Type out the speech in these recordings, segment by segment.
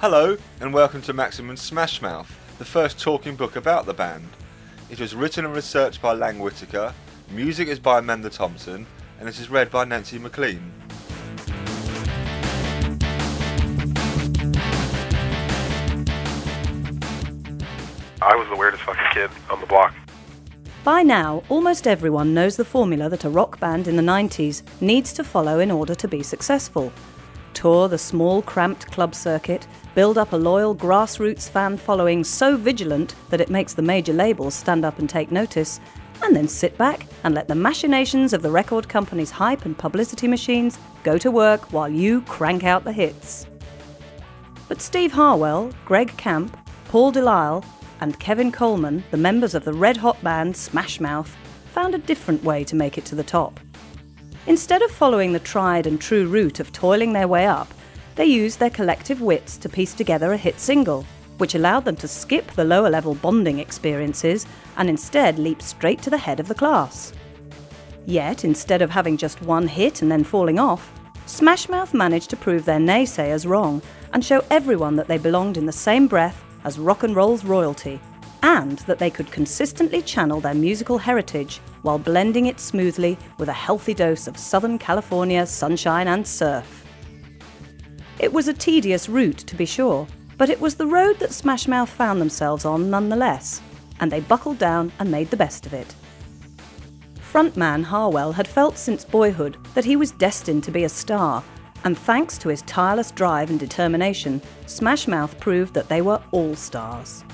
Hello and welcome to Maximum Smash Mouth, the first talking book about the band. It was written and researched by Lang Whitaker, music is by Amanda Thompson, and it is read by Nancy McLean. I was the weirdest fucking kid on the block. By now, almost everyone knows the formula that a rock band in the 90s needs to follow in order to be successful. Tour the small, cramped club circuit, build up a loyal grassroots fan following so vigilant that it makes the major labels stand up and take notice, and then sit back and let the machinations of the record company's hype and publicity machines go to work while you crank out the hits. But Steve Harwell, Greg Camp, Paul Delisle, and Kevin Coleman, the members of the red-hot band Smash Mouth, found a different way to make it to the top. Instead of following the tried and true route of toiling their way up, they used their collective wits to piece together a hit single, which allowed them to skip the lower-level bonding experiences and instead leap straight to the head of the class. Yet, instead of having just one hit and then falling off, Smash Mouth managed to prove their naysayers wrong and show everyone that they belonged in the same breath as rock and roll's royalty, and that they could consistently channel their musical heritage while blending it smoothly with a healthy dose of Southern California sunshine and surf. It was a tedious route, to be sure, but it was the road that Smash Mouth found themselves on nonetheless, and they buckled down and made the best of it. Frontman Harwell had felt since boyhood that he was destined to be a star, and thanks to his tireless drive and determination, Smash Mouth proved that they were all stars.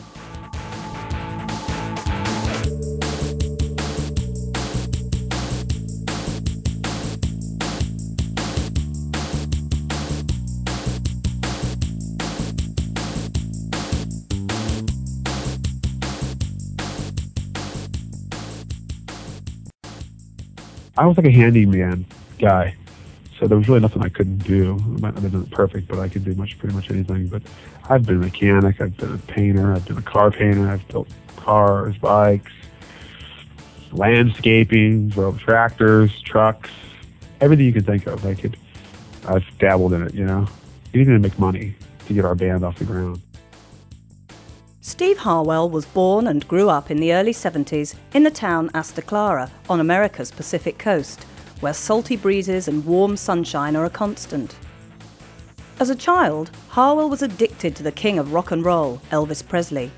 I was like a handyman guy, so there was really nothing I couldn't do. I might not have done it perfect, but I could do pretty much anything. But I've been a mechanic, I've been a painter, I've been a car painter, I've built cars, bikes, landscaping, drove tractors, trucks, everything you can think of. I've dabbled in it, you know. Anything to make money to get our band off the ground. Steve Harwell was born and grew up in the early 70s in the town Asta Clara on America's Pacific coast, where salty breezes and warm sunshine are a constant. As a child, Harwell was addicted to the king of rock and roll, Elvis Presley.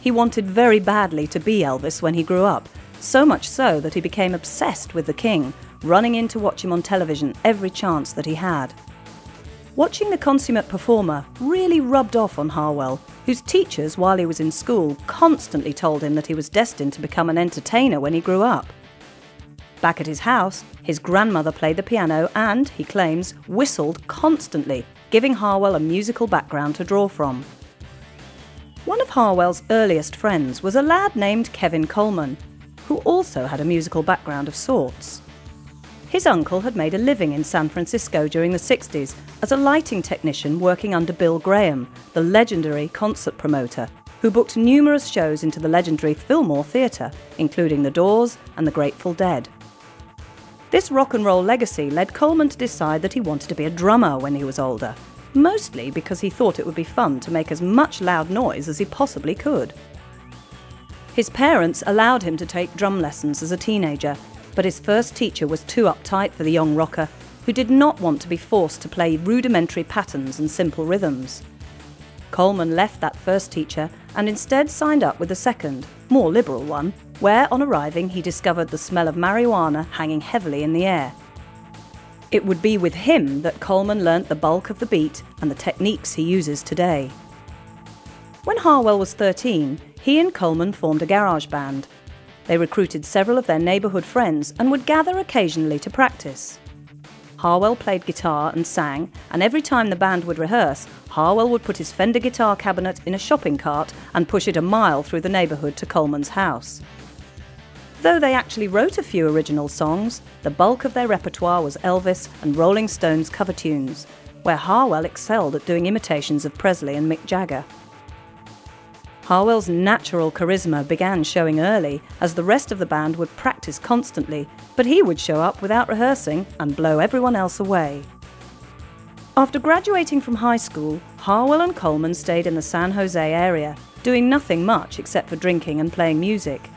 He wanted very badly to be Elvis when he grew up, so much so that he became obsessed with the king, running in to watch him on television every chance that he had. Watching the consummate performer really rubbed off on Harwell, whose teachers, while he was in school, constantly told him that he was destined to become an entertainer when he grew up. Back at his house, his grandmother played the piano and, he claims, whistled constantly, giving Harwell a musical background to draw from. One of Harwell's earliest friends was a lad named Kevin Coleman, who also had a musical background of sorts. His uncle had made a living in San Francisco during the 60s as a lighting technician working under Bill Graham, the legendary concert promoter, who booked numerous shows into the legendary Fillmore Theatre, including The Doors and the Grateful Dead. This rock and roll legacy led Coleman to decide that he wanted to be a drummer when he was older, mostly because he thought it would be fun to make as much loud noise as he possibly could. His parents allowed him to take drum lessons as a teenager, but his first teacher was too uptight for the young rocker, who did not want to be forced to play rudimentary patterns and simple rhythms. Coleman left that first teacher and instead signed up with a second, more liberal one, where on arriving he discovered the smell of marijuana hanging heavily in the air. It would be with him that Coleman learnt the bulk of the beat and the techniques he uses today. When Harwell was 13, he and Coleman formed a garage band. They recruited several of their neighbourhood friends and would gather occasionally to practice. Harwell played guitar and sang, and every time the band would rehearse, Harwell would put his Fender guitar cabinet in a shopping cart and push it a mile through the neighbourhood to Coleman's house. Though they actually wrote a few original songs, the bulk of their repertoire was Elvis and Rolling Stones cover tunes, where Harwell excelled at doing imitations of Presley and Mick Jagger. Harwell's natural charisma began showing early, as the rest of the band would practice constantly, but he would show up without rehearsing and blow everyone else away. After graduating from high school, Harwell and Coleman stayed in the San Jose area, doing nothing much except for drinking and playing music.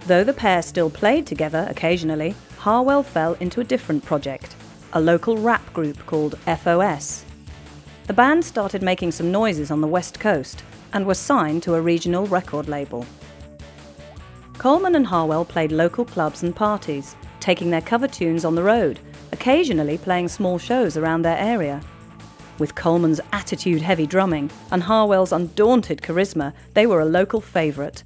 Though the pair still played together occasionally, Harwell fell into a different project, a local rap group called FOS. The band started making some noises on the West Coast and were signed to a regional record label. Coleman and Harwell played local clubs and parties, taking their cover tunes on the road, occasionally playing small shows around their area. With Coleman's attitude-heavy drumming and Harwell's undaunted charisma, they were a local favourite.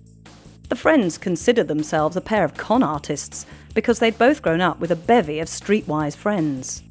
The friends considered themselves a pair of con artists because they'd both grown up with a bevy of streetwise friends.